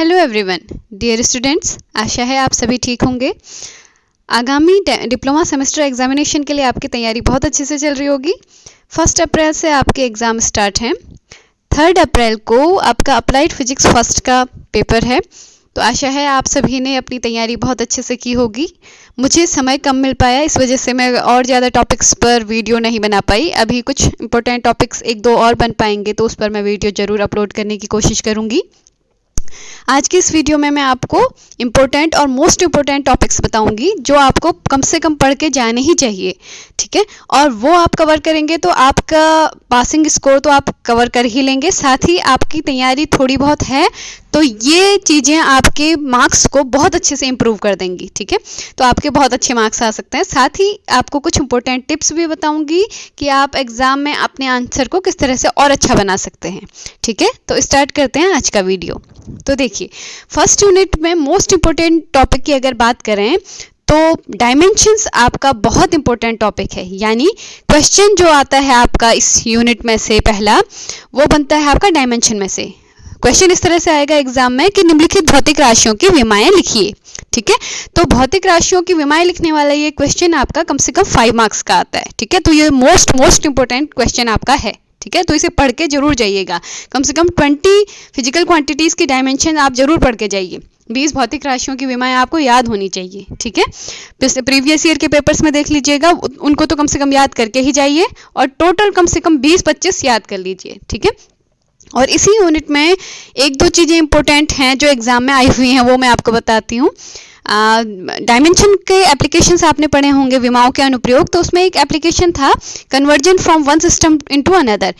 Hello everyone, dear students, आशा है आप सभी ठीक होंगे। आगामी डिप्लोमा सेमेस्टर एग्जामिनेशन के लिए आपकी तैयारी बहुत अच्छे से चल रही होगी। 1 अप्रैल से आपके एग्ज़ाम स्टार्ट हैं। 3 अप्रैल को आपका अप्लाइड फिजिक्स फर्स्ट का पेपर है। तो आशा है आप सभी ने अपनी तैयारी बहुत अच्छे से की होगी। मुझे समय कम मिल पाया, इस वजह से मैं और ज़्यादा टॉपिक्स पर वीडियो नहीं बना पाई। अभी कुछ इंपॉर्टेंट टॉपिक्स 1-2 और बन पाएंगे तो उस पर मैं वीडियो ज़रूर अपलोड करने की कोशिश करूँगी। आज की इस वीडियो में मैं आपको इम्पोर्टेंट और मोस्ट इम्पोर्टेंट टॉपिक्स बताऊंगी जो आपको कम से कम पढ़ के जाने ही चाहिए, ठीक है। और वो आप कवर करेंगे तो आपका पासिंग स्कोर तो आप कवर कर ही लेंगे, साथ ही आपकी तैयारी थोड़ी बहुत है तो ये चीज़ें आपके मार्क्स को बहुत अच्छे से इम्प्रूव कर देंगी, ठीक है। तो आपके बहुत अच्छे मार्क्स आ सकते हैं। साथ ही आपको कुछ इंपॉर्टेंट टिप्स भी बताऊंगी कि आप एग्ज़ाम में अपने आंसर को किस तरह से और अच्छा बना सकते हैं, ठीक है। तो स्टार्ट करते हैं आज का वीडियो। तो देखिए, फर्स्ट यूनिट में मोस्ट इम्पोर्टेंट टॉपिक की अगर बात करें तो डायमेंशंस आपका बहुत इंपॉर्टेंट टॉपिक है। यानी क्वेश्चन जो आता है आपका इस यूनिट में से पहला, वो बनता है आपका डायमेंशन में से। क्वेश्चन इस तरह से आएगा एग्जाम में कि निम्नलिखित भौतिक राशियों की विमाएं लिखिए, ठीक है। तो भौतिक राशियों की विमाएं लिखने वाला ये क्वेश्चन आपका कम से कम 5 मार्क्स का आता है, ठीक है। तो ये मोस्ट इंपॉर्टेंट क्वेश्चन आपका है, ठीक है। तो इसे पढ़ के जरूर जाइएगा। कम से कम 20 फिजिकल क्वांटिटीज़ की डायमेंशन आप जरूर पढ़ के जाइए। 20 भौतिक राशियों की विमाएं आपको याद होनी चाहिए, ठीक है। प्रीवियस ईयर के पेपर्स में देख लीजिएगा, उनको तो कम से कम याद करके ही जाइए और टोटल कम से कम 20-25 याद कर लीजिए, ठीक है। और इसी यूनिट में 1-2 चीज़ें इंपॉर्टेंट हैं जो एग्जाम में आई हुई हैं, वो मैं आपको बताती हूँ। डायमेंशन के एप्लीकेशंस आपने पढ़े होंगे, विमाओं के अनुप्रयोग। तो उसमें एक एप्लीकेशन था conversion from one system into another.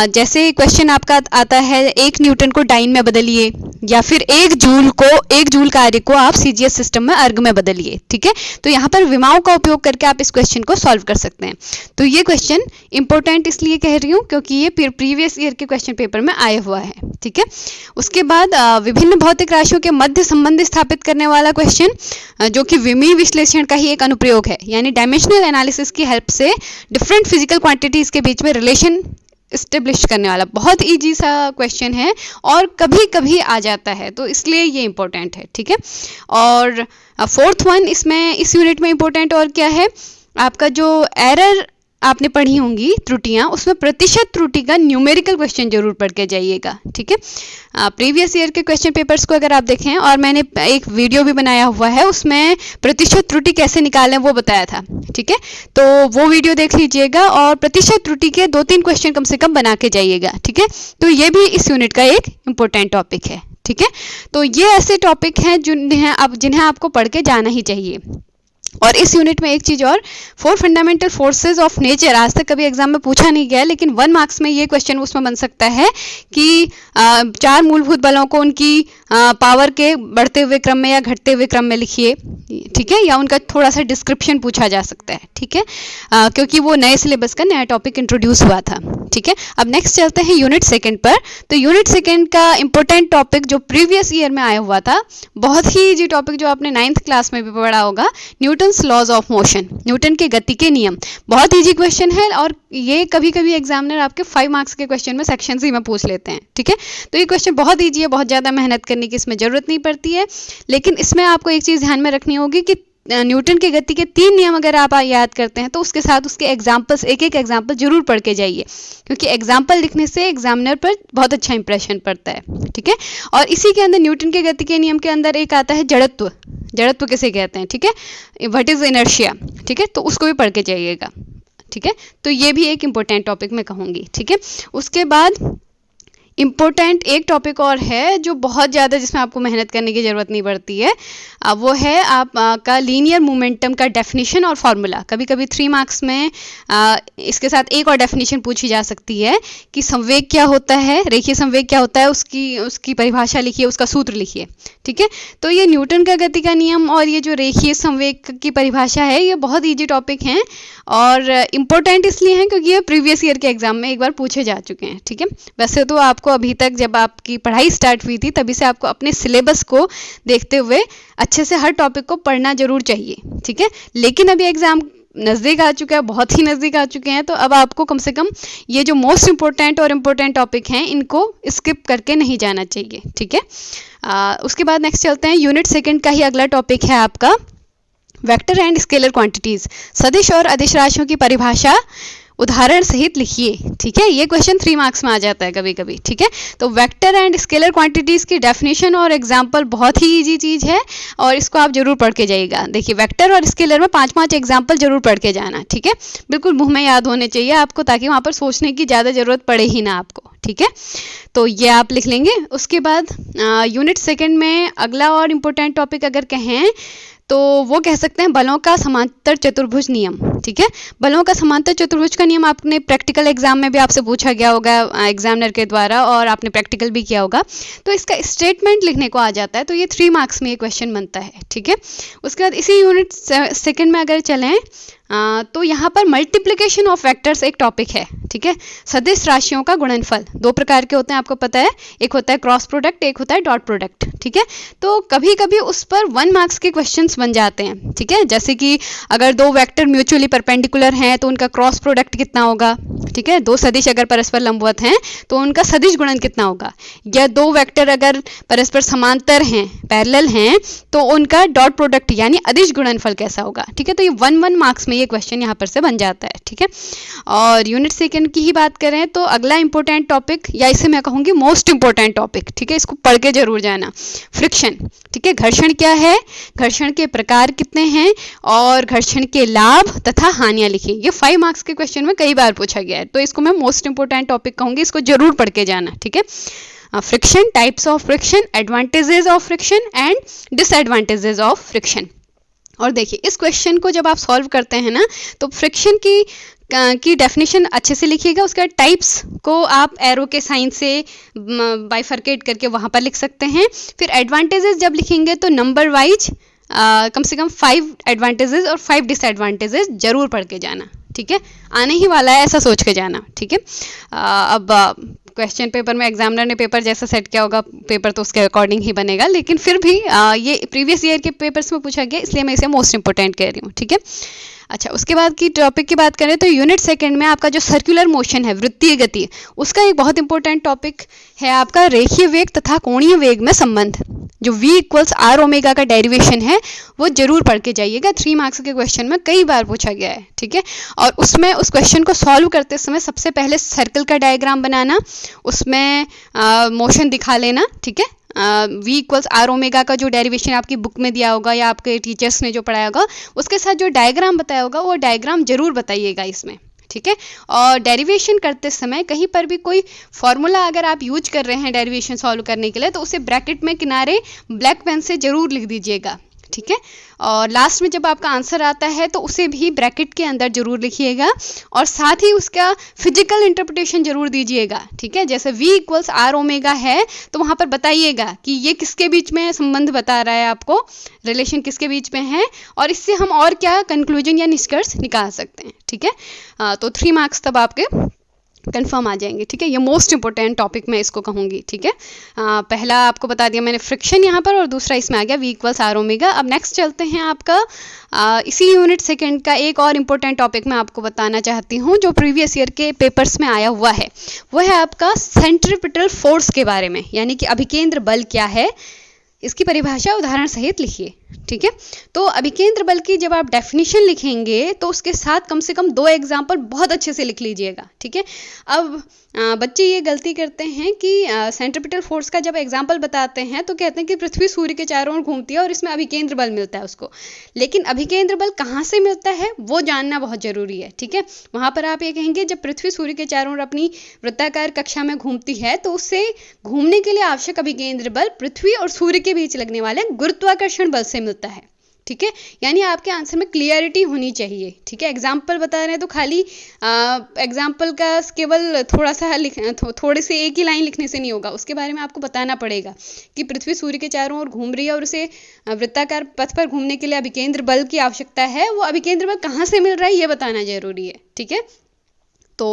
जैसे क्वेश्चन आपका आता है 1 न्यूटन को डाइन में बदलिए, या फिर 1 जूल कार्य को आप सीजीएस सिस्टम में अर्ग में बदलिए, ठीक है। तो यहाँ पर विमाओं का उपयोग करके आप इस क्वेश्चन को सॉल्व कर सकते हैं। तो ये क्वेश्चन इंपॉर्टेंट इसलिए कह रही हूँ क्योंकि ये प्रीवियस ईयर के क्वेश्चन पेपर में आया हुआ है, ठीक है। उसके बाद विभिन्न भौतिक राशियों के मध्य संबंध स्थापित करने वाला क्वेश्चन, जो कि विमीय विश्लेषण का ही एक अनुप्रयोग है। यानी डायमेंशनल एनालिसिस की हेल्प से डिफरेंट फिजिकल क्वांटिटीज के बीच में रिलेशन इस्टेब्लिश करने वाला बहुत इजी सा क्वेश्चन है और कभी कभी आ जाता है, तो इसलिए ये इंपॉर्टेंट है, ठीक है। और 4th वन इसमें इस यूनिट में इंपॉर्टेंट और क्या है, आपका जो एरर आपने पढ़ी होंगी त्रुटियां, उसमें प्रतिशत त्रुटि का न्यूमेरिकल क्वेश्चन जरूर पढ़ के जाइएगा, ठीक है। प्रीवियस ईयर के क्वेश्चन पेपर्स को अगर आप देखें, और मैंने एक वीडियो भी बनाया हुआ है, उसमें प्रतिशत त्रुटि कैसे निकालें वो बताया था, ठीक है। तो वो वीडियो देख लीजिएगा और प्रतिशत त्रुटि के 2-3 क्वेश्चन कम से कम बना के जाइएगा, ठीक है। तो ये भी इस यूनिट का एक इम्पोर्टेंट टॉपिक है, ठीक है। तो ये ऐसे टॉपिक हैं जिन्हें आपको पढ़ के जाना ही चाहिए। और इस यूनिट में एक चीज़ और, 4 फंडामेंटल फोर्सेस ऑफ नेचर आज तक कभी एग्जाम में पूछा नहीं गया, लेकिन 1 मार्क्स में ये क्वेश्चन उसमें बन सकता है कि 4 मूलभूत बलों को उनकी पावर के बढ़ते हुए क्रम में या घटते हुए क्रम में लिखिए, ठीक है। या उनका थोड़ा सा डिस्क्रिप्शन पूछा जा सकता है, ठीक है, क्योंकि वो नए सिलेबस का नया टॉपिक इंट्रोड्यूस हुआ था, ठीक है। अब नेक्स्ट चलते हैं यूनिट 2 पर। तो यूनिट 2 का इंपॉर्टेंट टॉपिक जो प्रीवियस ईयर में आया हुआ था, बहुत ही इजी टॉपिक जो आपने 9th क्लास में भी पढ़ा होगा, Newton's laws of motion, Newton के गति के नियम। बहुत इजी क्वेश्चन है और ये कभी कभी एग्जामिनर आपके 5 मार्क्स के क्वेश्चन में सेक्शन ही में पूछ लेते हैं, ठीक है। तो ये क्वेश्चन बहुत इजी है, बहुत ज़्यादा मेहनत करने की इसमें ज़रूरत नहीं पड़ती है। लेकिन इसमें आपको एक चीज़ ध्यान में रखनी होगी कि न्यूटन के गति के 3 नियम अगर आप याद करते हैं तो उसके साथ उसके एग्जाम्पल्स, एक एग्जाम्पल जरूर पढ़ के जाइए, क्योंकि एग्जाम्पल लिखने से एग्जामिनर पर बहुत अच्छा इंप्रेशन पड़ता है, ठीक है। और इसी के अंदर न्यूटन के गति के नियम के अंदर एक आता है जड़त्व। जड़त्व किसे कहते हैं, ठीक है, व्हाट इज इनर्शिया, ठीक है। तो उसको भी पढ़ के जाइएगा, ठीक है। तो ये भी एक इंपॉर्टेंट टॉपिक मैं कहूँगी, ठीक है। उसके बाद इम्पोर्टेंट एक टॉपिक और है जो बहुत ज़्यादा, जिसमें आपको मेहनत करने की ज़रूरत नहीं पड़ती है, वो है आपका लीनियर मोमेंटम का डेफिनेशन और फार्मूला। कभी कभी 3 मार्क्स में इसके साथ एक और डेफिनेशन पूछी जा सकती है कि संवेग क्या होता है, रेखीय संवेग क्या होता है, उसकी परिभाषा लिखिए, उसका सूत्र लिखिए, ठीक है। तो ये न्यूटन का गति का नियम और ये जो रेखीय संवेग की परिभाषा है, ये बहुत ईजी टॉपिक हैं और इम्पोर्टेंट इसलिए हैं क्योंकि ये प्रीवियस ईयर के एग्जाम में एक बार पूछे जा चुके हैं, ठीक है। वैसे तो आपको अभी तक, जब आपकी पढ़ाई स्टार्ट हुई थी तभी से आपको अपने सिलेबस को देखते हुए अच्छे से हर टॉपिक को पढ़ना जरूर चाहिए, ठीक है। लेकिन अभी एग्जाम नज़दीक आ चुका है, बहुत ही नज़दीक आ चुके हैं। तो अब आपको कम से कम ये जो मोस्ट इम्पोर्टेंट और इम्पोर्टेंट टॉपिक हैं इनको स्किप करके नहीं जाना चाहिए, ठीक है। उसके बाद नेक्स्ट चलते हैं, यूनिट सेकंड का ही अगला टॉपिक है आपका वेक्टर एंड स्केलर क्वांटिटीज, सदिश और अदिश राशियों की परिभाषा उदाहरण सहित लिखिए, ठीक है। ये क्वेश्चन 3 मार्क्स में आ जाता है कभी कभी, ठीक है। तो वेक्टर एंड स्केलर क्वांटिटीज की डेफिनेशन और एग्जांपल बहुत ही इजी चीज़ है और इसको आप जरूर पढ़ के जाइएगा। देखिए वेक्टर और स्केलर में 5-5 एग्जाम्पल जरूर पढ़ के जाना, ठीक है। बिल्कुल मुंह में याद होने चाहिए आपको, ताकि वहाँ पर सोचने की ज़्यादा ज़रूरत पड़े ही ना आपको, ठीक है। तो ये आप लिख लेंगे। उसके बाद यूनिट सेकंड में अगला और इम्पोर्टेंट टॉपिक अगर कहें तो वो कह सकते हैं बलों का समांतर चतुर्भुज नियम, ठीक है। बलों का समांतर चतुर्भुज का नियम आपने प्रैक्टिकल एग्जाम में भी आपसे पूछा गया होगा एग्जामिनर के द्वारा, और आपने प्रैक्टिकल भी किया होगा। तो इसका स्टेटमेंट लिखने को आ जाता है, तो ये 3 मार्क्स में ये क्वेश्चन बनता है, ठीक है। उसके बाद इसी यूनिट सेकंड में अगर चलें तो यहाँ पर मल्टीप्लिकेशन ऑफ वेक्टर्स एक टॉपिक है, ठीक है। सदिश राशियों का गुणनफल 2 प्रकार के होते हैं, आपको पता है। एक होता है क्रॉस प्रोडक्ट, एक होता है डॉट प्रोडक्ट, ठीक है। तो कभी कभी उस पर 1 मार्क्स के क्वेश्चंस बन जाते हैं, ठीक है। जैसे कि अगर 2 वेक्टर म्यूचुअली परपेंडिकुलर हैं तो उनका क्रॉस प्रोडक्ट कितना होगा, ठीक है। 2 सदिश अगर परस्पर लंबवत हैं तो उनका सदिश गुणन कितना होगा, या 2 वेक्टर अगर परस्पर समांतर हैं, पैरेलल हैं, तो उनका डॉट प्रोडक्ट यानी अदिश गुणनफल कैसा होगा, ठीक है। तो ये 1 मार्क्स में ये क्वेश्चन यहाँ पर से बन जाता है, ठीक है। और यूनिट सेकंड की ही बात करें तो अगला इंपॉर्टेंट टॉपिक, या इसे मैं कहूँगी मोस्ट इंपॉर्टेंट टॉपिक, ठीक है, इसको पढ़ के जरूर जाना, फ्रिक्शन, ठीक है। घर्षण क्या है, घर्षण के प्रकार कितने हैं, और घर्षण के लाभ तथा हानियां लिखिए। ये 5 मार्क्स के क्वेश्चन में कई बार पूछा गया है, तो इसको मैं मोस्ट इंपॉर्टेंट टॉपिक कहूँगी, इसको जरूर पढ़ के जाना, ठीक है। Friction, types of friction, advantages of friction and disadvantages of friction. और देखिए इस क्वेश्चन को जब आप सॉल्व करते हैं ना, तो फ्रिक्शन की डेफिनेशन अच्छे से लिखिएगा। उसके बाद टाइप्स को आप एरो के साइन से बाइफरकेट करके वहाँ पर लिख सकते हैं। फिर एडवांटेजेस जब लिखेंगे तो नंबर वाइज कम से कम 5 एडवांटेजेस और 5 डिसएडवांटेजेस जरूर पढ़ के जाना, ठीक है। आने ही वाला है ऐसा सोच के जाना, ठीक है। अब क्वेश्चन पेपर में एग्जामिनर ने पेपर जैसा सेट किया होगा, पेपर तो उसके अकॉर्डिंग ही बनेगा, लेकिन फिर भी ये प्रीवियस ईयर के पेपर्स में पूछा गया, इसलिए मैं इसे मोस्ट इंपोर्टेंट कह रही हूँ, ठीक है। अच्छा, उसके बाद की टॉपिक की बात करें तो यूनिट सेकंड में आपका जो सर्कुलर मोशन है, वृत्तीय गति, उसका एक बहुत इंपॉर्टेंट टॉपिक है आपका रेखीय वेग तथा कोणीय वेग में संबंध। जो v इक्वल्स आर ओमेगा का डेरिवेशन है वो जरूर पढ़ के जाइएगा, 3 मार्क्स के क्वेश्चन में कई बार पूछा गया है, ठीक है। और उसमें उस क्वेश्चन को सॉल्व करते समय सबसे पहले सर्कल का डायग्राम बनाना, उसमें मोशन दिखा लेना, ठीक है। v इक्वल्स आर ओमेगा का जो डेरिवेशन आपकी बुक में दिया होगा या आपके टीचर्स ने जो पढ़ाया होगा, उसके साथ जो डायग्राम बताया होगा वो डायग्राम जरूर बताइएगा इसमें, ठीक है। और डेरिवेशन करते समय कहीं पर भी कोई फॉर्मूला अगर आप यूज कर रहे हैं डेरिवेशन सॉल्व करने के लिए, तो उसे ब्रैकेट में किनारे ब्लैक पेन से जरूर लिख दीजिएगा, ठीक है। और लास्ट में जब आपका आंसर आता है तो उसे भी ब्रैकेट के अंदर जरूर लिखिएगा, और साथ ही उसका फिजिकल इंटरप्रिटेशन जरूर दीजिएगा, ठीक है। जैसे v इक्वल्स आर ओमेगा है तो वहाँ पर बताइएगा कि ये किसके बीच में संबंध बता रहा है, आपको रिलेशन किसके बीच में है, और इससे हम और क्या कंक्लूजन या निष्कर्ष निकाल सकते हैं, ठीक है। तो 3 मार्क्स तब आपके कंफर्म आ जाएंगे, ठीक है। ये मोस्ट इंपॉर्टेंट टॉपिक मैं इसको कहूँगी, ठीक है। पहला आपको बता दिया मैंने फ्रिक्शन यहाँ पर, और दूसरा इसमें आ गया v इक्वल्स आर ओमेगा। अब नेक्स्ट चलते हैं आपका इसी यूनिट सेकंड का एक और इम्पोर्टेंट टॉपिक मैं आपको बताना चाहती हूँ जो प्रीवियस ईयर के पेपर्स में आया हुआ है। वो है आपका सेंट्रीपिटल फोर्स के बारे में, यानी कि अभिकेंद्र बल क्या है, इसकी परिभाषा उदाहरण सहित लिखिए, ठीक है। तो अभिकेंद्र बल की जब आप डेफिनेशन लिखेंगे तो उसके साथ कम से कम 2 एग्जाम्पल बहुत अच्छे से लिख लीजिएगा, ठीक है। अब बच्चे ये गलती करते हैं कि सेंट्रीपिटल फोर्स का जब एग्जाम्पल बताते हैं तो कहते हैं कि पृथ्वी सूर्य के चारों ओर घूमती है और इसमें अभिकेंद्र बल मिलता है उसको, लेकिन अभिकेंद्र बल कहाँ से मिलता है वो जानना बहुत जरूरी है, ठीक है। वहाँ पर आप ये कहेंगे जब पृथ्वी सूर्य के चारों ओर अपनी वृत्ताकार कक्षा में घूमती है तो उससे घूमने के लिए आवश्यक अभिकेंद्र बल पृथ्वी और सूर्य के बीच लगने वाले गुरुत्वाकर्षण बल से मिलता है, ठीक है। यानी आपके आंसर में क्लियरिटी होनी चाहिए, ठीक है। एग्जाम्पल बता रहे हैं तो खाली एग्जाम्पल का केवल थोड़े से एक ही लाइन लिखने से नहीं होगा, उसके बारे में आपको बताना पड़ेगा कि पृथ्वी सूर्य के चारों ओर घूम रही है और उसे वृत्ताकार पथ पर घूमने के लिए अभिकेंद्र बल की आवश्यकता है, वो अभिकेंद्र बल कहाँ से मिल रहा है ये बताना जरूरी है, ठीक है। तो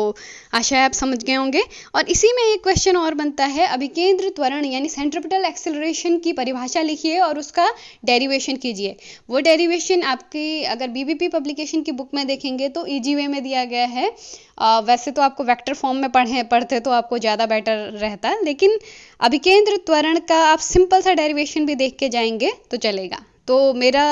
आशा है आप समझ गए होंगे। और इसी में एक क्वेश्चन और बनता है, अभिकेंद्र त्वरण यानी सेंट्रिपिटल एक्सेलरेशन की परिभाषा लिखिए और उसका डेरिवेशन कीजिए। वो डेरिवेशन आपकी अगर बीबीपी पब्लिकेशन की बुक में देखेंगे तो इजी वे में दिया गया है। वैसे तो आपको वेक्टर फॉर्म में पढ़ते तो आपको ज़्यादा बेटर रहता, लेकिन अभिकेंद्र त्वरण का आप सिंपल सा डेरिवेशन भी देख के जाएंगे तो चलेगा। तो मेरा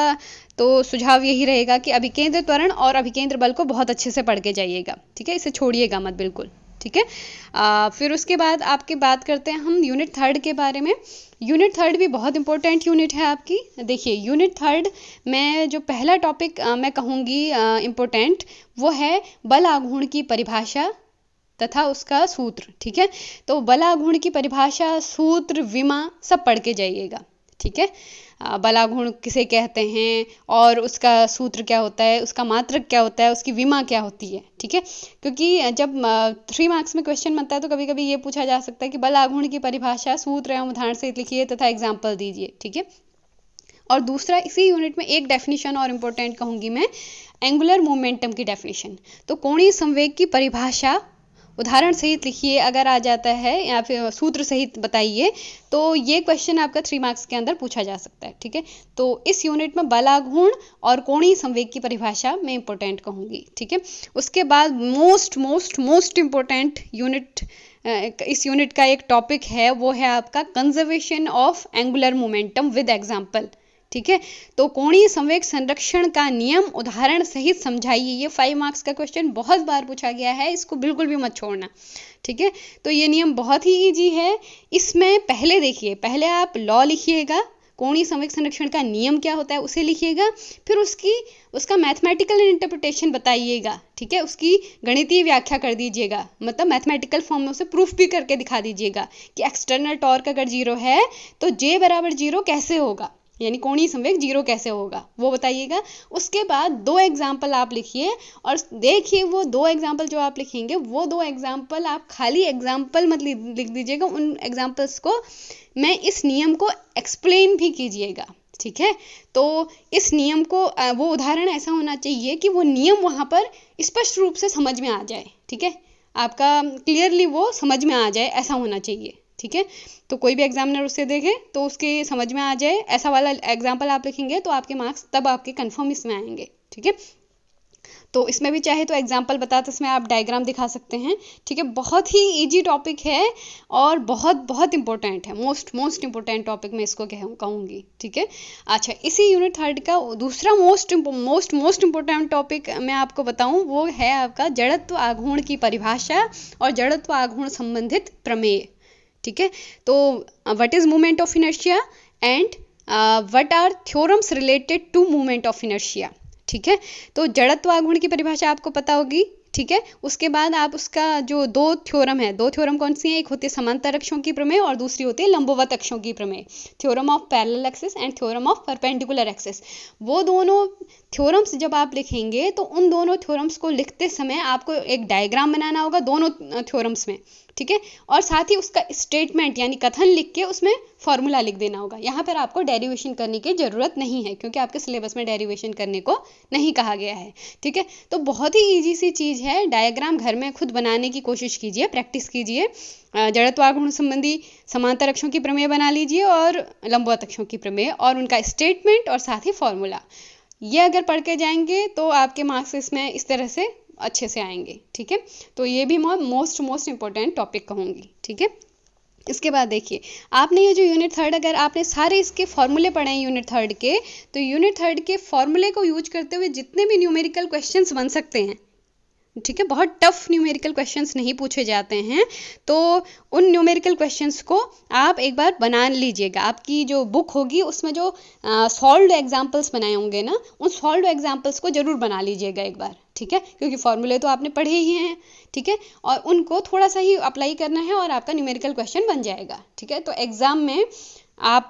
तो सुझाव यही रहेगा कि अभिकेंद्र त्वरण और अभिकेंद्र बल को बहुत अच्छे से पढ़ के जाइएगा, ठीक है, इसे छोड़िएगा मत बिल्कुल, ठीक है। फिर उसके बाद आपकी बात करते हैं हम यूनिट थर्ड के बारे में। यूनिट थर्ड भी बहुत इंपॉर्टेंट यूनिट है आपकी। देखिए यूनिट थर्ड में जो पहला टॉपिक मैं कहूँगी इम्पोर्टेंट, वो है बल आघूर्ण की परिभाषा तथा उसका सूत्र, ठीक है। तो बल आघूर्ण की परिभाषा, सूत्र, विमा सब पढ़ के जाइएगा, ठीक है। बलाघूर्ण किसे कहते हैं और उसका सूत्र क्या होता है, उसका मात्रक क्या होता है, उसकी विमा क्या होती है, ठीक है। क्योंकि जब 3 मार्क्स में क्वेश्चन बनता है तो कभी कभी ये पूछा जा सकता है कि बलाघूर्ण की परिभाषा, सूत्र एवं उदाहरण सहित लिखिए तथा एग्जाम्पल दीजिए, ठीक है। और दूसरा इसी यूनिट में एक डेफिनेशन और इम्पोर्टेंट कहूँगी मैं, एंगुलर मोमेंटम की डेफिनेशन। तो कोणीय संवेग की परिभाषा उदाहरण सहित लिखिए अगर आ जाता है, या फिर सूत्र सहित बताइए, तो ये क्वेश्चन आपका 3 मार्क्स के अंदर पूछा जा सकता है, ठीक है। तो इस यूनिट में बलाघूर्ण और कोणीय संवेग की परिभाषा मैं इंपॉर्टेंट कहूँगी, ठीक है। उसके बाद मोस्ट इम्पोर्टेंट यूनिट, इस यूनिट का एक टॉपिक है, वो है आपका conservation of angular momentum with example, ठीक है। तो कोणीय संवेग संरक्षण का नियम उदाहरण सहित समझाइए। ये 5 मार्क्स का क्वेश्चन बहुत बार पूछा गया है, इसको बिल्कुल भी मत छोड़ना, ठीक है। तो ये नियम बहुत ही इजी है। इसमें पहले देखिए, पहले आप लॉ लिखिएगा, कोणीय संवेग संरक्षण का नियम क्या होता है उसे लिखिएगा, फिर उसका मैथमेटिकल इंटरप्रिटेशन बताइएगा, ठीक है। उसकी गणितीय व्याख्या कर दीजिएगा, मतलब मैथमेटिकल फॉर्म में उसे प्रूफ भी करके दिखा दीजिएगा कि एक्सटर्नल टॉर्क अगर 0 है तो J बराबर 0 कैसे होगा, यानी कोणीय संवेग 0 कैसे होगा वो बताइएगा। उसके बाद 2 एग्जाम्पल आप लिखिए और देखिए वो 2 एग्जाम्पल जो आप लिखेंगे, वो 2 एग्जाम्पल आप खाली एग्जाम्पल मत लिख दीजिएगा, उन एग्जाम्पल्स को मैं इस नियम को एक्सप्लेन भी कीजिएगा, ठीक है। तो इस नियम को वो उदाहरण ऐसा होना चाहिए कि वो नियम वहाँ पर स्पष्ट रूप से समझ में आ जाए, ठीक है, आपका क्लियरली वो समझ में आ जाए, ऐसा होना चाहिए, ठीक है। तो कोई भी एग्जामिनर उसे देखे तो उसके समझ में आ जाए, ऐसा वाला एग्जाम्पल आप लिखेंगे तो आपके मार्क्स तब आपके कंफर्म इसमें आएंगे, ठीक है। तो इसमें भी चाहे तो एग्जाम्पल बताते इसमें आप डायग्राम दिखा सकते हैं, ठीक है। बहुत ही इजी टॉपिक है और बहुत इंपॉर्टेंट है, मोस्ट इंपॉर्टेंट टॉपिक मैं इसको कहूँगी, ठीक है। अच्छा, इसी यूनिट थर्ड का दूसरा मोस्ट इंपॉर्टेंट टॉपिक मैं आपको बताऊँ, वो है आपका जड़त्व आघूर्ण की परिभाषा और जड़त्व आघूर्ण संबंधित प्रमेय, ठीक है। तो what is movement of inertia and what are theorems related to movement of inertia, ठीक है। तो जड़त्व आघूर्ण की परिभाषा आपको पता होगी, ठीक है। उसके बाद आप उसका जो 2 थ्योरम है, 2 थ्योरम कौन सी हैं, एक होती है समांतर अक्षों की प्रमेय और दूसरी होती है लंबवत अक्षों की प्रमेय, theorem of parallel axis and theorem of perpendicular axis. वो दोनों थ्योरम्स जब आप लिखेंगे तो उन दोनों थ्योरम्स को लिखते समय आपको एक डायग्राम बनाना होगा दोनों थ्योरम्स में, ठीक है। और साथ ही उसका स्टेटमेंट यानी कथन लिख के उसमें फॉर्मूला लिख देना होगा। यहाँ पर आपको डेरिवेशन करने की ज़रूरत नहीं है क्योंकि आपके सिलेबस में डेरिवेशन करने को नहीं कहा गया है, ठीक है। तो बहुत ही ईजी सी चीज़ है, डायग्राम घर में खुद बनाने की कोशिश कीजिए, प्रैक्टिस कीजिए। जड़त्व आघूर्ण संबंधी समांतर अक्षों की प्रमेय बना लीजिए और लंबवत अक्षों की प्रमेय और उनका स्टेटमेंट और साथ ही फॉर्मूला, ये अगर पढ़ के जाएंगे तो आपके मार्क्स इसमें इस तरह से अच्छे से आएंगे, ठीक है। तो ये भी मैं मोस्ट इंपॉर्टेंट टॉपिक कहूँगी, ठीक है। इसके बाद देखिए, आपने ये जो यूनिट थर्ड, अगर आपने सारे इसके फॉर्मूले पढ़े हैं यूनिट थर्ड के, तो यूनिट थर्ड के फॉर्मूले को यूज करते हुए जितने भी न्यूमेरिकल क्वेश्चंस बन सकते हैं, ठीक है, बहुत टफ न्यूमेरिकल क्वेश्चंस नहीं पूछे जाते हैं, तो उन न्यूमेरिकल क्वेश्चंस को आप एक बार बना लीजिएगा। आपकी जो बुक होगी उसमें जो सॉल्व्ड एग्जाम्पल्स बनाए होंगे ना, उन सॉल्व्ड एग्जाम्पल्स को जरूर बना लीजिएगा एक बार, ठीक है, क्योंकि फॉर्मूले तो आपने पढ़े ही हैं, ठीक है, और उनको थोड़ा सा ही अप्लाई करना है और आपका न्यूमेरिकल क्वेश्चन बन जाएगा, ठीक है। तो एग्जाम में आप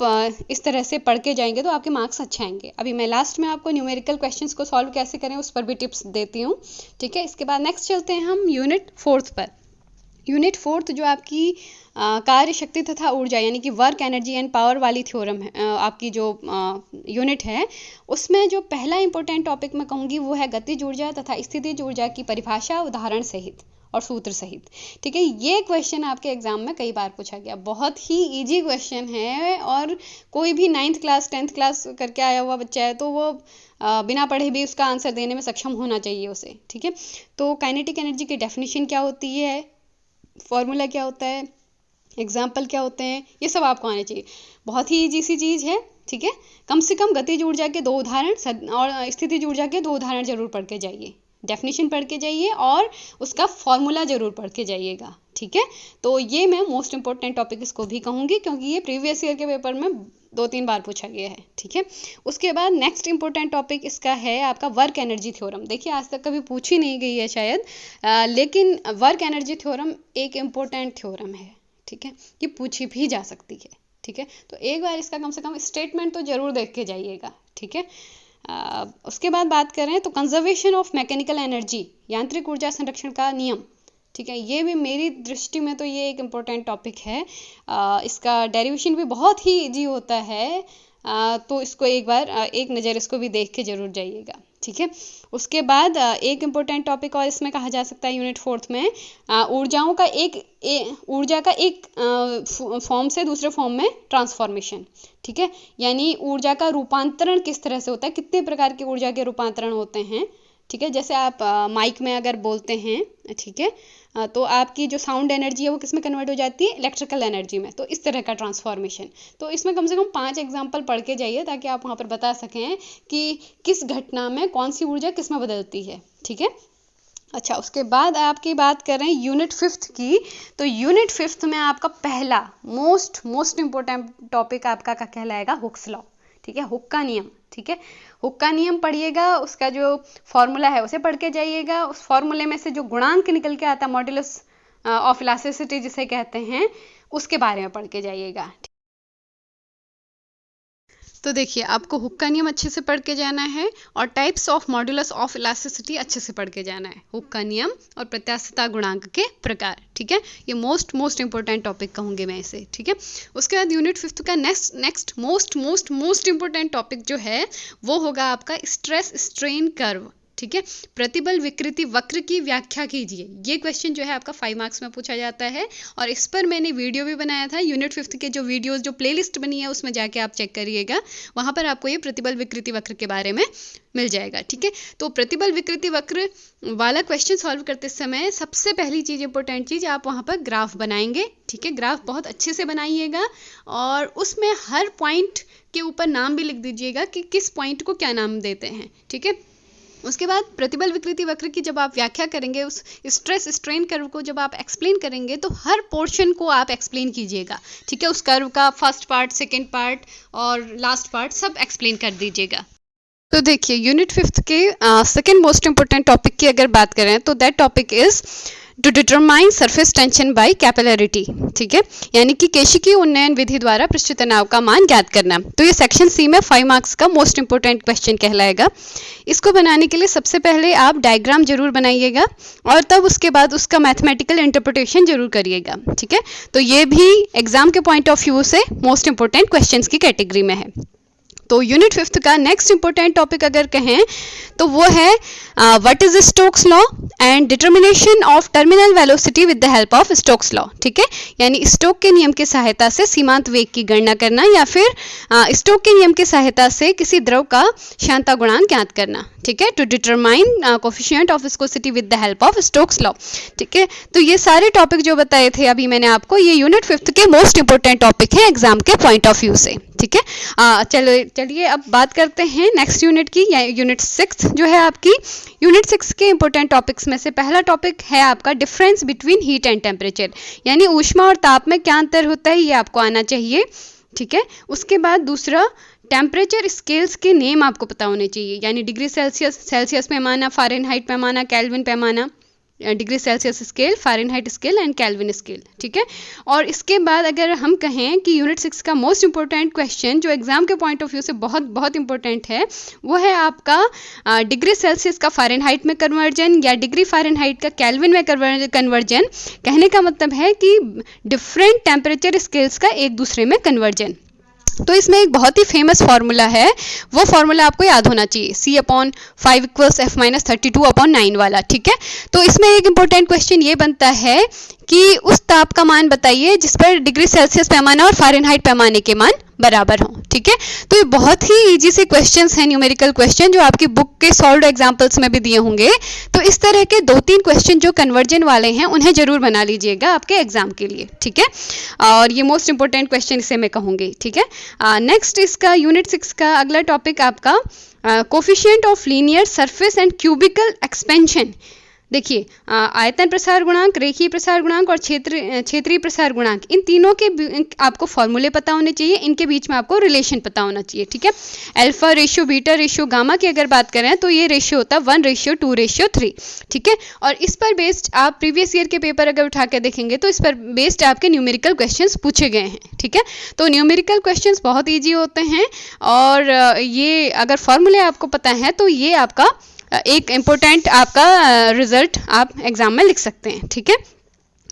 इस तरह से पढ़ के जाएंगे तो आपके मार्क्स अच्छे आएंगे। अभी मैं लास्ट में आपको न्यूमेरिकल क्वेश्चंस को सॉल्व कैसे करें उस पर भी टिप्स देती हूँ, ठीक है। इसके बाद नेक्स्ट चलते हैं हम यूनिट फोर्थ पर। यूनिट फोर्थ जो आपकी कार्य शक्ति तथा ऊर्जा यानी कि वर्क एनर्जी एंड पावर वाली थ्योरम है, आपकी जो यूनिट है, उसमें जो पहला इंपॉर्टेंट टॉपिक मैं कहूँगी वो है गतिज ऊर्जा तथा स्थितिज ऊर्जा की परिभाषा उदाहरण सहित। और सूत्र सहित। ठीक है, ये क्वेश्चन आपके एग्जाम में कई बार पूछा गया, बहुत ही इजी क्वेश्चन है और कोई भी 9th क्लास 10th क्लास करके आया हुआ बच्चा है तो वो बिना पढ़े भी उसका आंसर देने में सक्षम होना चाहिए उसे। ठीक है, तो काइनेटिक एनर्जी की डेफिनेशन क्या होती है, फॉर्मूला क्या होता है, एग्जाम्पल क्या होते हैं, ये सब आपको आने चाहिए। बहुत ही इजी सी चीज़ है। ठीक है, कम से कम गतिज ऊर्जा के 2 उदाहरण और स्थितिज ऊर्जा के 2 उदाहरण जरूर पढ़ के जाइए, डेफिनेशन पढ़ के जाइए और उसका फॉर्मूला जरूर पढ़ के जाइएगा। ठीक है, तो ये मैं मोस्ट इंपॉर्टेंट टॉपिक इसको भी कहूँगी क्योंकि ये प्रीवियस ईयर के पेपर में 2-3 बार पूछा गया है। ठीक है, उसके बाद नेक्स्ट इंपॉर्टेंट टॉपिक इसका है आपका वर्क एनर्जी थ्योरम। देखिए आज तक कभी पूछी नहीं गई है शायद, लेकिन वर्क एनर्जी थ्योरम एक इम्पोर्टेंट थ्योरम है। ठीक है, ये पूछी भी जा सकती है। ठीक है, तो एक बार इसका कम से कम स्टेटमेंट तो जरूर देख के जाइएगा। ठीक है, उसके बाद बात करें तो कंजर्वेशन ऑफ मैकेनिकल एनर्जी, यांत्रिक ऊर्जा संरक्षण का नियम। ठीक है, ये भी मेरी दृष्टि में तो ये एक इम्पोर्टेंट टॉपिक है। इसका डेरिवेशन भी बहुत ही इजी होता है, तो इसको एक बार एक नज़र इसको भी देख के जरूर जाइएगा। ठीक है, उसके बाद एक इम्पोर्टेंट टॉपिक और इसमें कहा जा सकता है यूनिट 4th में ऊर्जाओं का ऊर्जा का एक फॉर्म से दूसरे फॉर्म में ट्रांसफॉर्मेशन। ठीक है, यानी ऊर्जा का रूपांतरण किस तरह से होता है, कितने प्रकार की ऊर्जा के रूपांतरण होते हैं। ठीक है, जैसे आप माइक में अगर बोलते हैं, ठीक है, तो आपकी जो साउंड एनर्जी है वो किस में कन्वर्ट हो जाती है, इलेक्ट्रिकल एनर्जी में। तो इस तरह का ट्रांसफॉर्मेशन, तो इसमें कम से कम 5 एग्जाम्पल पढ़ के जाइए ताकि आप वहाँ पर बता सकें कि किस घटना में कौन सी ऊर्जा किस में बदलती है। ठीक है, अच्छा, उसके बाद आपकी बात करें यूनिट 5th की, तो यूनिट 5th में आपका पहला मोस्ट इम्पोर्टेंट टॉपिक आपका का कहलाएगा हुक्स लॉ। ठीक है, हुक का नियम। ठीक है, हुक का नियम पढ़िएगा, उसका जो फॉर्मूला है उसे पढ़ के जाइएगा। उस फॉर्मूले में से जो गुणांक निकल के आता है, मॉड्यूलस ऑफ इलास्टिसिटी जिसे कहते हैं, उसके बारे में पढ़ के जाइएगा। तो देखिए आपको हुक का नियम अच्छे से पढ़ के जाना है और types of modulus of elasticity अच्छे से पढ़ के जाना है, हुक का नियम और प्रत्यास्थता गुणांक के प्रकार। ठीक है, ये मोस्ट इंपॉर्टेंट टॉपिक कहूँगी मैं इसे। ठीक है, उसके बाद यूनिट 5th का नेक्स्ट मोस्ट इंपॉर्टेंट टॉपिक जो है वो होगा आपका स्ट्रेस स्ट्रेन कर्व। ठीक है, प्रतिबल विकृति वक्र की व्याख्या कीजिए। ये क्वेश्चन जो है आपका 5 मार्क्स में पूछा जाता है और इस पर मैंने वीडियो भी बनाया था। यूनिट 5th के जो वीडियोस जो प्लेलिस्ट बनी है उसमें जाके आप चेक करिएगा, वहाँ पर आपको ये प्रतिबल विकृति वक्र के बारे में मिल जाएगा। ठीक है, तो प्रतिबल विकृति वक्र वाला क्वेश्चन सॉल्व करते समय सबसे पहली चीज़ इंपॉर्टेंट चीज़, आप वहाँ पर ग्राफ बनाएंगे। ठीक है, ग्राफ बहुत अच्छे से बनाइएगा और उसमें हर पॉइंट के ऊपर नाम भी लिख दीजिएगा कि किस पॉइंट को क्या नाम देते हैं। ठीक है, उसके बाद प्रतिबल विकृति वक्र की जब आप व्याख्या करेंगे, उस स्ट्रेस स्ट्रेन कर्व को जब आप एक्सप्लेन करेंगे तो हर पोर्शन को आप एक्सप्लेन कीजिएगा। ठीक है, उस कर्व का फर्स्ट पार्ट, सेकंड पार्ट और लास्ट पार्ट सब एक्सप्लेन कर दीजिएगा। तो देखिए यूनिट 5th के सेकंड मोस्ट इंपॉर्टेंट टॉपिक की अगर बात करें तो that topic is to determine surface tension by capillarity. ठीक है, यानी कि केशिकीय उन्नयन विधि द्वारा पृष्ठ तनाव का मान ज्ञात करना। तो ये सेक्शन सी में 5 मार्क्स का मोस्ट इंपॉर्टेंट क्वेश्चन कहलाएगा। इसको बनाने के लिए सबसे पहले आप डायग्राम जरूर बनाइएगा और तब उसके बाद उसका मैथमेटिकल इंटरप्रिटेशन जरूर करिएगा। ठीक है, तो ये भी एग्जाम के पॉइंट ऑफ व्यू से मोस्ट इंपॉर्टेंट क्वेश्चंस की कैटेगरी में है। तो यूनिट 5th का नेक्स्ट इंपॉर्टेंट टॉपिक अगर कहें तो वो है what is Stokes law and determination of terminal velocity with the help of Stokes law. ठीक है, यानी स्टोक के नियम की सहायता से सीमांत वेग की गणना करना या फिर स्टोक के नियम की सहायता से किसी द्रव का श्यानता गुणांक ज्ञात करना। ठीक है, to determine coefficient of viscosity with the help of Stokes law. ठीक है, तो ये सारे टॉपिक जो बताए थे अभी मैंने आपको, ये यूनिट 5th के मोस्ट इंपॉर्टेंट टॉपिक है एग्जाम के पॉइंट ऑफ व्यू से। ठीक है, चलिए अब बात करते हैं नेक्स्ट यूनिट की, यूनिट 6 जो है आपकी। यूनिट 6 के इंपॉर्टेंट टॉपिक्स में से पहला टॉपिक है आपका difference between heat and temperature, यानी ऊष्मा और ताप में क्या अंतर होता है ये आपको आना चाहिए। ठीक है, उसके बाद दूसरा टेम्परेचर स्केल्स के नेम आपको पता होने चाहिए, यानी डिग्री सेल्सियस पैमाना, फ़ारेनहाइट पैमाना, केल्विन पैमाना, degree Celsius scale, Fahrenheit scale and kelvin scale. ठीक है, और इसके बाद अगर हम कहें कि यूनिट 6 का मोस्ट इंपॉर्टेंट क्वेश्चन जो एग्जाम के पॉइंट ऑफ व्यू से बहुत इंपॉर्टेंट है वो है आपका डिग्री सेल्सियस का फ़ारेनहाइट में कन्वर्जन या डिग्री फ़ारेनहाइट का केल्विन में कन्वर्जन। कहने का मतलब है कि डिफरेंट टेम्परेचर स्केल्स का एक दूसरे में कन्वर्जन। तो इसमें एक बहुत ही फेमस फार्मूला है, वो फार्मूला आपको याद होना चाहिए, C/5 = F-32/9 वाला, ठीक है। तो इसमें एक इंपॉर्टेंट क्वेश्चन ये बनता है कि उस ताप का मान बताइए जिस पर डिग्री सेल्सियस पैमाना और फ़ारेनहाइट पैमाने के मान बराबर हों, ठीक है। तो ये बहुत ही इजी से क्वेश्चंस हैं, न्यूमेरिकल क्वेश्चन, जो आपकी बुक के सॉल्व्ड एग्जांपल्स में भी दिए होंगे। तो इस तरह के 2-3 क्वेश्चन जो कन्वर्जन वाले हैं उन्हें जरूर बना लीजिएगा आपके एग्जाम के लिए, ठीक है। और ये मोस्ट इंपॉर्टेंट क्वेश्चन इसे मैं कहूँगी, ठीक है। नेक्स्ट इसका यूनिट 6 का अगला टॉपिक आपका coefficient of linear surface and cubical expansion. देखिए, आयतन प्रसार गुणांक, रेखीय प्रसार गुणांक और क्षेत्रीय प्रसार गुणांक, इन तीनों के आपको फॉर्मूले पता होने चाहिए, इनके बीच में आपको रिलेशन पता होना चाहिए, ठीक है। Alpha ratio, beta ratio, gamma की अगर बात करें तो ये रेशियो होता है 1:2:3, ठीक है। और इस पर बेस्ड आप प्रीवियस ईयर के पेपर अगर उठा के देखेंगे तो इस पर बेस्ड आपके न्यूमेरिकल क्वेश्चंस पूछे गए हैं, ठीक है। तो न्यूमेरिकल क्वेश्चंस बहुत ईजी होते हैं, और ये अगर फॉर्मूले आपको पता है तो ये आपका एक इम्पोर्टेंट आपका रिजल्ट आप एग्जाम में लिख सकते हैं, ठीक है।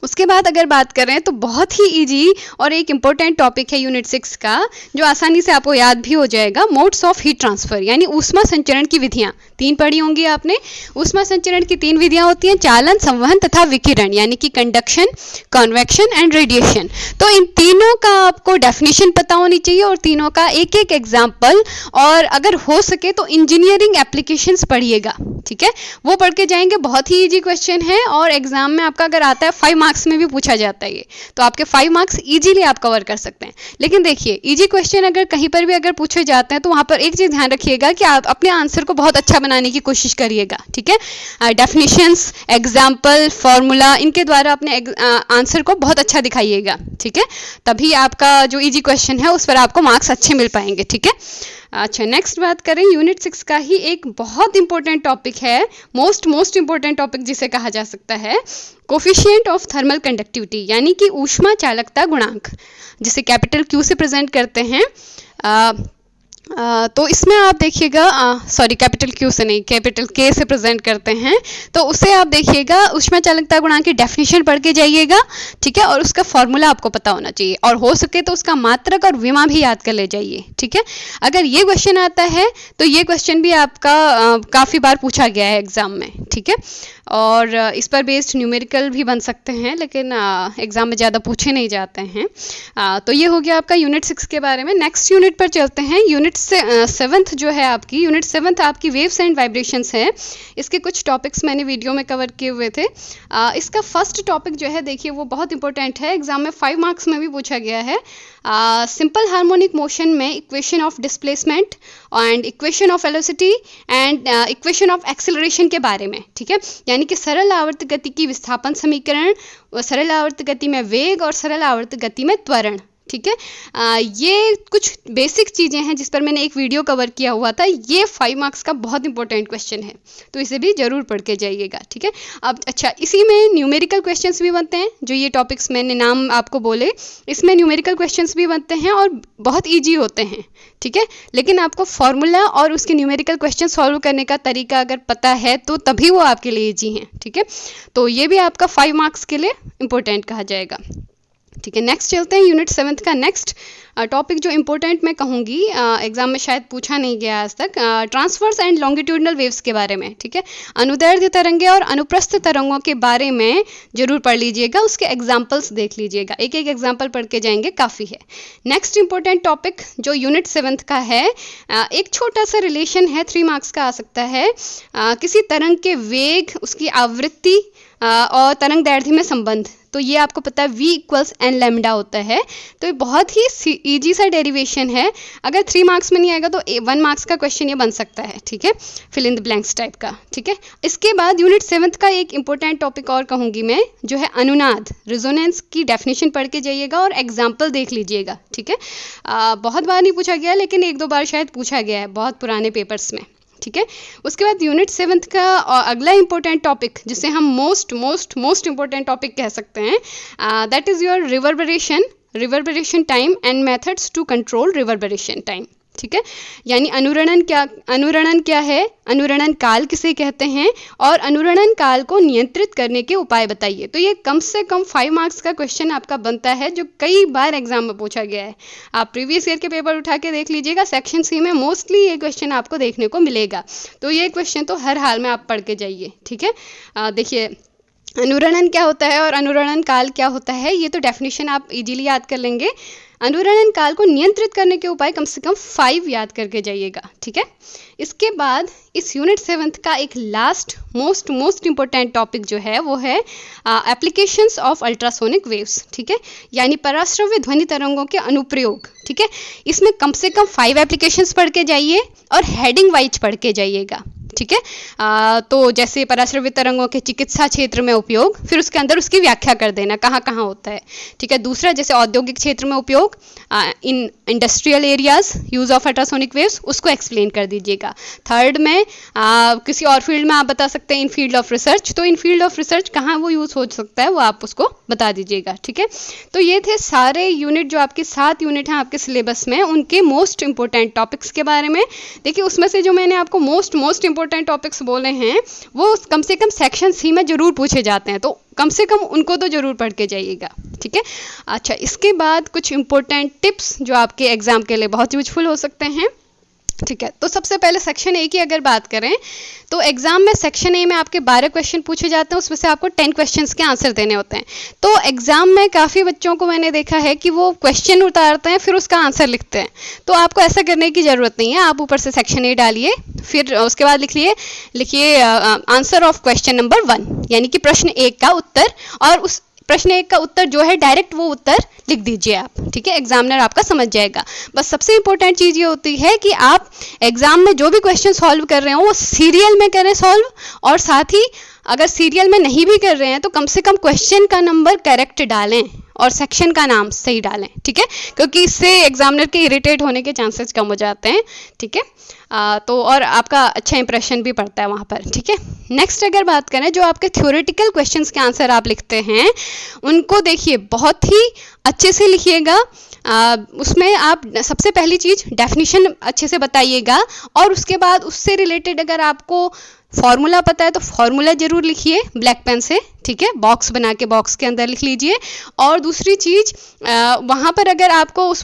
उसके बाद अगर बात करें तो बहुत ही इजी और एक इम्पोर्टेंट टॉपिक है यूनिट 6 का, जो आसानी से आपको याद भी हो जाएगा, मोड्स ऑफ हीट ट्रांसफर, यानी ऊष्मा संचरण की विधियां। 3 पढ़ी होंगी आपने। ऊष्मा संचरण की 3 विधियां होती हैं, चालन, संवहन तथा विकिरण, यानी कि कंडक्शन, कन्वेक्शन एंड रेडिएशन। तो इन तीनों का आपको डेफिनेशन पता होनी चाहिए और तीनों का एक एक एग्जाम्पल, और अगर हो सके तो इंजीनियरिंग एप्लीकेशंस पढ़िएगा, ठीक है। वो पढ़ के जाएंगे, बहुत ही ईजी क्वेश्चन है, और एग्जाम में आपका अगर आता है 5 मार्क्स में भी पूछा जाता है ये, तो आपके 5 मार्क्स इजीली आप कवर कर सकते हैं। लेकिन देखिए, इजी क्वेश्चन अगर कहीं पर भी अगर पूछे जाते हैं तो वहां पर एक चीज ध्यान रखिएगा कि आप अपने आंसर को बहुत अच्छा बनाने की कोशिश करिएगा, ठीक है। डेफिनेशंस, एग्जाम्पल, फॉर्मूला, इनके द्वारा अपने आंसर को बहुत अच्छा दिखाइएगा, ठीक है। तभी आपका जो इजी क्वेश्चन है उस पर आपको मार्क्स अच्छे मिल पाएंगे, ठीक है। अच्छा, नेक्स्ट बात करें यूनिट 6 का ही एक बहुत इंपॉर्टेंट टॉपिक है, मोस्ट इंपॉर्टेंट टॉपिक जिसे कहा जा सकता है, कोफिशिएंट ऑफ थर्मल कंडक्टिविटी, यानी कि ऊष्मा चालकता गुणांक, जिसे कैपिटल Q से प्रेजेंट करते हैं। तो इसमें आप देखिएगा, सॉरी कैपिटल Q से नहीं, कैपिटल K से प्रेजेंट करते हैं। तो उसे आप देखिएगा, ऊष्मा चालकता गुणांक की डेफिनेशन पढ़ के जाइएगा, ठीक है। और उसका फॉर्मूला आपको पता होना चाहिए, और हो सके तो उसका मात्रक और विमा भी याद कर ले जाइए, ठीक है। अगर ये क्वेश्चन आता है तो ये क्वेश्चन भी आपका काफ़ी बार पूछा गया है एग्जाम में, ठीक है। और इस पर बेस्ड न्यूमेरिकल भी बन सकते हैं, लेकिन एग्जाम में ज़्यादा पूछे नहीं जाते हैं। तो ये हो गया आपका यूनिट 6 के बारे में। नेक्स्ट यूनिट पर चलते हैं। यूनिट 7 जो है आपकी, यूनिट 7 आपकी वेव्स एंड वाइब्रेशंस है। इसके कुछ टॉपिक्स मैंने वीडियो में कवर किए हुए थे। इसका फर्स्ट टॉपिक जो है, देखिए वो बहुत इंपॉर्टेंट है, एग्जाम में 5 मार्क्स में भी पूछा गया है। सिंपल हार्मोनिक मोशन में equation of displacement and equation of velocity and equation of acceleration के बारे में, ठीक है। यानी कि सरल आवर्त गति की विस्थापन समीकरण, सरल आवर्त गति में वेग और सरल आवर्त गति में त्वरण, ठीक है। ये कुछ बेसिक चीज़ें हैं जिस पर मैंने एक वीडियो कवर किया हुआ था। ये 5 मार्क्स का बहुत इंपॉर्टेंट क्वेश्चन है, तो इसे भी जरूर पढ़ के जाइएगा, ठीक है। अब अच्छा, इसी में न्यूमेरिकल क्वेश्चंस भी बनते हैं, जो ये टॉपिक्स मैंने नाम आपको बोले, इसमें न्यूमेरिकल क्वेश्चंस भी बनते हैं और बहुत ईजी होते हैं, ठीक है। लेकिन आपको फॉर्मूला और उसके न्यूमेरिकल क्वेश्चन सॉल्व करने का तरीका अगर पता है तो तभी वो आपके लिए ईजी हैं, ठीक है। तो ये भी आपका 5 मार्क्स के लिए इंपॉर्टेंट कहा जाएगा, ठीक है। नेक्स्ट चलते हैं यूनिट 7 का नेक्स्ट टॉपिक, जो इंपॉर्टेंट मैं कहूँगी, एग्जाम में शायद पूछा नहीं गया आज तक, ट्रांसवर्स एंड लॉन्गिट्यूडनल वेव्स के बारे में, ठीक है। अनुदैर्ध्य तरंगे और अनुप्रस्थ तरंगों के बारे में जरूर पढ़ लीजिएगा, उसके एग्जाम्पल्स देख लीजिएगा, एक एक एग्जाम्पल पढ़ के जाएंगे, काफ़ी है। नेक्स्ट इंपॉर्टेंट टॉपिक जो यूनिट 7 का है, एक छोटा सा रिलेशन है, 3 मार्क्स का आ सकता है। किसी तरंग के वेग, उसकी आवृत्ति और तरंग दैर्ध्य में संबंध, तो ये आपको पता है V = n लैम्डा होता है। तो ये बहुत ही ईजी सा डेरिवेशन है, अगर 3 मार्क्स में नहीं आएगा तो 1 मार्क्स का क्वेश्चन ये बन सकता है, ठीक है, fill in the blanks type का, ठीक है। इसके बाद यूनिट 7 का एक इंपॉर्टेंट टॉपिक और कहूँगी मैं, जो है अनुनाद, रिजोनेंस की डेफिनेशन पढ़ के जाइएगा और एग्जाम्पल देख लीजिएगा, ठीक है। बहुत बार नहीं पूछा गया, लेकिन 1-2 बार शायद पूछा गया है बहुत पुराने पेपर्स में, ठीक है। उसके बाद यूनिट 7 का अगला इंपॉर्टेंट टॉपिक, जिसे हम मोस्ट इंपॉर्टेंट टॉपिक कह सकते हैं, that is your reverberation time and methods to control reverberation time, ठीक है। यानी अनुरणन क्या है, अनुरणन काल किसे कहते हैं, और अनुरणन काल को नियंत्रित करने के उपाय बताइए। तो ये कम से कम 5 मार्क्स का क्वेश्चन आपका बनता है, जो कई बार एग्जाम में पूछा गया है। आप प्रीवियस ईयर के पेपर उठा के देख लीजिएगा, सेक्शन सी में मोस्टली ये क्वेश्चन आपको देखने को मिलेगा। तो ये क्वेश्चन तो हर हाल में आप पढ़ के जाइए, ठीक है। देखिए अनुरणन क्या होता है और अनुरणन काल क्या होता है, ये तो डेफिनेशन आप इजीली याद कर लेंगे। अनुरणन काल को नियंत्रित करने के उपाय कम से कम 5 याद करके जाइएगा, ठीक है। इसके बाद इस यूनिट 7 का एक लास्ट मोस्ट इम्पोर्टेंट टॉपिक जो है वो है एप्लीकेशंस ऑफ अल्ट्रासोनिक वेव्स, ठीक है। यानी पराश्रव्य ध्वनि तरंगों के अनुप्रयोग, ठीक है। इसमें कम से कम 5 एप्लीकेशंस पढ़ के जाइए और हेडिंग वाइज पढ़ के जाइएगा, ठीक है। तो जैसे पराश्रव्य तरंगों के चिकित्सा क्षेत्र में उपयोग, फिर उसके अंदर उसकी व्याख्या कर देना कहाँ कहाँ होता है, ठीक है। दूसरा जैसे औद्योगिक क्षेत्र में उपयोग, in industrial areas use of ultrasonic waves, उसको एक्सप्लेन कर दीजिएगा। थर्ड में किसी और फील्ड में आप बता सकते हैं इन फील्ड ऑफ रिसर्च, तो इन फील्ड ऑफ रिसर्च कहाँ वो यूज हो सकता है वो आप उसको बता दीजिएगा, ठीक है। तो ये थे सारे यूनिट, जो आपके 7 यूनिट हैं आपके सिलेबस में, उनके मोस्ट इंपॉर्टेंट टॉपिक्स के बारे में। देखिए उसमें से जो मैंने आपको मोस्ट इंपॉर्टेंट टॉपिक्स बोले हैं वो कम से कम सेक्शन सी में जरूर पूछे जाते हैं, तो कम से कम उनको तो जरूर पढ़ के जाइएगा, ठीक है। अच्छा, इसके बाद कुछ इंपॉर्टेंट टिप्स जो आपके एग्जाम के लिए बहुत यूजफुल हो सकते हैं, ठीक है। तो सबसे पहले सेक्शन ए की अगर बात करें तो एग्जाम में सेक्शन ए में आपके 12 क्वेश्चन पूछे जाते हैं, उसमें से आपको 10 क्वेश्चंस के आंसर देने होते हैं। तो एग्जाम में काफ़ी बच्चों को मैंने देखा है कि वो क्वेश्चन उतारते हैं फिर उसका आंसर लिखते हैं, तो आपको ऐसा करने की ज़रूरत नहीं है। आप ऊपर से सेक्शन ए डालिए, फिर उसके बाद लिखिए आंसर ऑफ क्वेश्चन नंबर 1, यानी कि प्रश्न 1 का उत्तर, और उस प्रश्न 1 का उत्तर जो है डायरेक्ट वो उत्तर लिख दीजिए आप, ठीक है। एग्जामिनर आपका समझ जाएगा। बस सबसे इंपॉर्टेंट चीज़ ये होती है कि आप एग्जाम में जो भी क्वेश्चन सॉल्व कर रहे हो वो सीरियल में करें सॉल्व, और साथ ही अगर सीरियल में नहीं भी कर रहे हैं तो कम से कम क्वेश्चन का नंबर करेक्ट डालें और सेक्शन का नाम सही डालें, ठीक है, क्योंकि इससे एग्जामिनर के इरिटेट होने के चांसेस कम हो जाते हैं, ठीक है। तो और आपका अच्छा इंप्रेशन भी पड़ता है वहाँ पर, ठीक है। नेक्स्ट अगर बात करें, जो आपके थ्योरेटिकल क्वेश्चंस के आंसर आप लिखते हैं उनको देखिए बहुत ही अच्छे से लिखिएगा। उसमें आप सबसे पहली चीज़ डेफिनेशन अच्छे से बताइएगा, और उसके बाद उससे रिलेटेड अगर आपको फॉर्मूला पता है तो फॉर्मूला जरूर लिखिए ब्लैक पेन से, ठीक है। बॉक्स बना के बॉक्स के अंदर लिख लीजिए। और दूसरी चीज़, वहाँ पर अगर आपको उस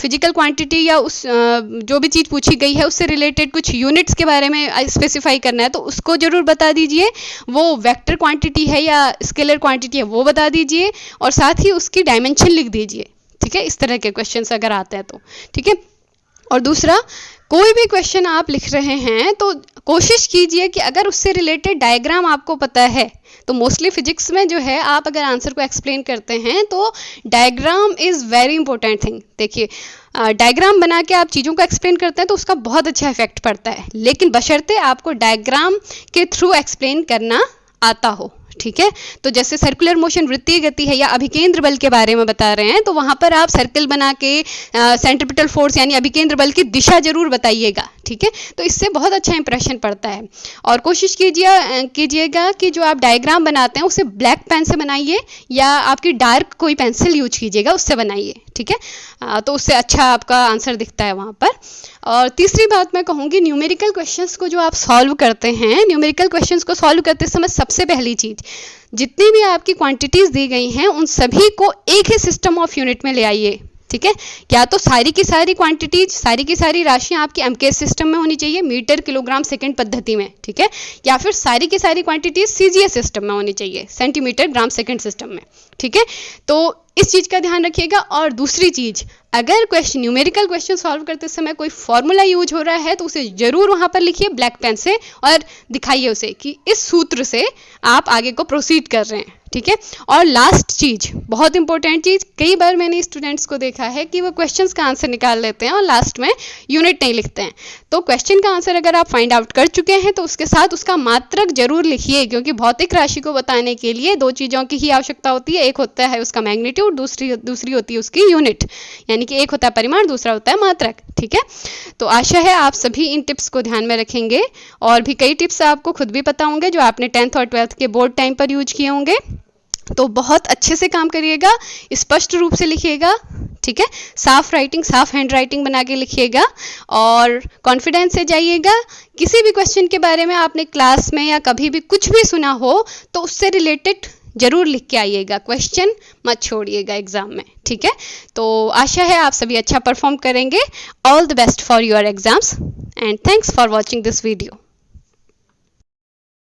फिजिकल क्वांटिटी या उस जो भी चीज़ पूछी गई है उससे रिलेटेड कुछ यूनिट्स के बारे में स्पेसिफाई करना है तो उसको जरूर बता दीजिए। वो वेक्टर क्वांटिटी है या स्केलर क्वांटिटी है वो बता दीजिए, और साथ ही उसकी डायमेंशन लिख दीजिए, ठीक है। इस तरह के क्वेश्चंस अगर आते हैं तो, ठीक है। और दूसरा, कोई भी क्वेश्चन आप लिख रहे हैं तो कोशिश कीजिए कि अगर उससे रिलेटेड डायग्राम आपको पता है, तो मोस्टली फिजिक्स में जो है आप अगर आंसर को एक्सप्लेन करते हैं तो diagram is very important thing. देखिए डायग्राम बना के आप चीज़ों को एक्सप्लेन करते हैं तो उसका बहुत अच्छा इफेक्ट पड़ता है, लेकिन बशर्ते आपको डायग्राम के थ्रू एक्सप्लेन करना आता हो, ठीक है। तो जैसे सर्कुलर मोशन वृत्तीय गति है या अभिकेंद्र बल के बारे में बता रहे हैं तो वहाँ पर आप सर्कल बना के सेंट्रीपिटल फोर्स यानी अभिकेंद्र बल की दिशा जरूर बताइएगा, ठीक है। तो इससे बहुत अच्छा इंप्रेशन पड़ता है। और कोशिश कीजिएगा कि जो आप डायग्राम बनाते हैं उसे ब्लैक पेन से बनाइए या आपकी डार्क कोई पेंसिल यूज कीजिएगा उससे बनाइए, ठीक है। तो उससे अच्छा आपका आंसर दिखता है वहाँ पर। और तीसरी बात मैं कहूँगी, न्यूमेरिकल क्वेश्चंस को जो आप सॉल्व करते हैं, न्यूमेरिकल क्वेश्चंस को सॉल्व करते समय सबसे पहली चीज़, जितनी भी आपकी क्वांटिटीज़ दी गई हैं उन सभी को एक ही सिस्टम ऑफ यूनिट में ले आइए, ठीक है। या तो सारी की सारी क्वांटिटीज, सारी की सारी राशियाँ आपकी एमकेएस सिस्टम में होनी चाहिए, मीटर किलोग्राम सेकंड पद्धति में, ठीक है। या फिर सारी की सारी क्वांटिटीज सीजीएस सिस्टम में होनी चाहिए, सेंटीमीटर ग्राम सेकंड सिस्टम में, ठीक है। तो इस चीज़ का ध्यान रखिएगा। और दूसरी चीज़, अगर क्वेश्चन न्यूमेरिकल क्वेश्चन सॉल्व करते समय कोई फॉर्मूला यूज हो रहा है तो उसे जरूर वहाँ पर लिखिए ब्लैक पेन से और दिखाइए उसे कि इस सूत्र से आप आगे को प्रोसीड कर रहे हैं, ठीक है। और लास्ट चीज़, बहुत इंपॉर्टेंट चीज़, कई बार मैंने स्टूडेंट्स को देखा है कि वो क्वेश्चंस का आंसर निकाल लेते हैं और लास्ट में यूनिट नहीं लिखते हैं। तो क्वेश्चन का आंसर अगर आप फाइंड आउट कर चुके हैं तो उसके साथ उसका मात्रक जरूर लिखिए, क्योंकि भौतिक राशि को बताने के लिए दो चीज़ों की ही आवश्यकता होती है। एक होता है उसका मैग्नीट्यूड, दूसरी होती है उसकी यूनिट, यानी कि एक होता है परिमाण, दूसरा होता है मात्रक, ठीक है। तो आशा है आप सभी इन टिप्स को ध्यान में रखेंगे और भी कई टिप्स आपको खुद भी पता होंगे जो आपने 10th और 12th के बोर्ड टाइम पर यूज किए होंगे। तो बहुत अच्छे से काम करिएगा, स्पष्ट रूप से लिखिएगा, ठीक है। साफ राइटिंग, साफ हैंड राइटिंग बना के लिखिएगा और कॉन्फिडेंस से जाइएगा। किसी भी क्वेश्चन के बारे में आपने क्लास में या कभी भी कुछ भी सुना हो तो उससे रिलेटेड जरूर लिख के आइएगा, क्वेश्चन मत छोड़िएगा एग्जाम में, ठीक है। तो आशा है आप सभी अच्छा परफॉर्म करेंगे। All the best for your exams and thanks for watching this video.